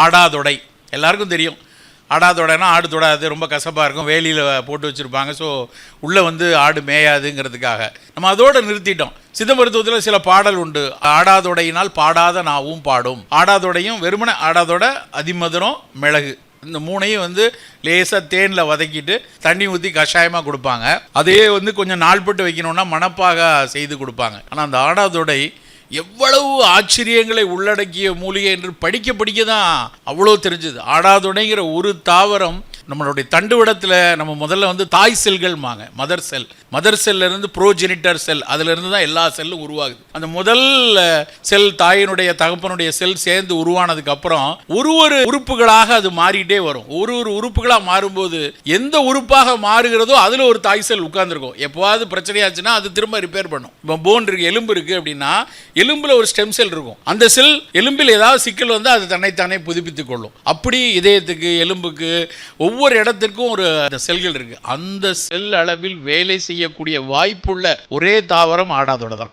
ஆடாதொடை எல்லாருக்கும் தெரியும். ஆடாதொடைனா ஆடு தொடாது, ரொம்ப கசப்பாக இருக்கும், வேலியில் போட்டு வச்சுருப்பாங்க. ஸோ உள்ளே வந்து ஆடு மேயாதுங்கிறதுக்காக நம்ம அதோடு நிறுத்திட்டோம். சித்த மருத்துவத்தில் சில பாடல் உண்டு. ஆடாதொடையினால் பாடாத நாவும் பாடும். ஆடாதொடையும் வெறுமனை ஆடாதொடை, அதிமதுரம், மிளகு, இந்த மூணையும் வந்து லேசாக தேனில் வதக்கிட்டு தண்ணி ஊற்றி கஷாயமாக கொடுப்பாங்க. அதையே வந்து கொஞ்சம் நாள்பட்டு வைக்கணும்னா மணப்பாக செய்து கொடுப்பாங்க. ஆனால் அந்த ஆடாதொடை எவ்வளவு ஆச்சரியங்களை உள்ளடக்கிய மூலிகை என்று படிக்க தான் அவ்வளோ தெரிஞ்சுது. ஆடாதொடைங்கிற ஒரு தாவரம் நம்மளுடைய தண்டுவடத்தில் நம்ம முதல்ல வந்து தாய் செல்கள்மாங்க, மதர் செல்லிருந்து ப்ரோஜெனிட்டர் செல், அதிலிருந்து தான் எல்லா செல்லும் உருவாகுது. அந்த முதல் செல் தாயினுடைய தகப்பனுடைய செல் சேர்ந்து உருவானதுக்கு அப்புறம் ஒரு உறுப்புகளாக அது மாறிட்டே வரும். ஒரு உறுப்புகளாக மாறும்போது எந்த உறுப்பாக மாறுகிறதோ அதில் ஒரு தாய் செல் உட்கார்ந்துருக்கும். எப்போவாது பிரச்சனையாச்சுன்னா அது திரும்ப ரிப்பேர் பண்ணும். இப்போ போன் இருக்கு, எலும்பு இருக்கு அப்படின்னா எலும்புல ஒரு ஸ்டெம் செல் இருக்கும். அந்த செல் எலும்பில் ஏதாவது சிக்கல் வந்து அது தன்னைத்தானே புதுப்பித்துக் கொள்ளும். அப்படி இதயத்துக்கு, எலும்புக்கு, ஒவ்வொரு இடத்திற்கும் ஒரு செல்கள் இருக்கு. அந்த செல் அளவில் வேலை செய்யக்கூடிய வாய்ப்புள்ள ஒரே தாவரம் ஆடாதொடை தான்.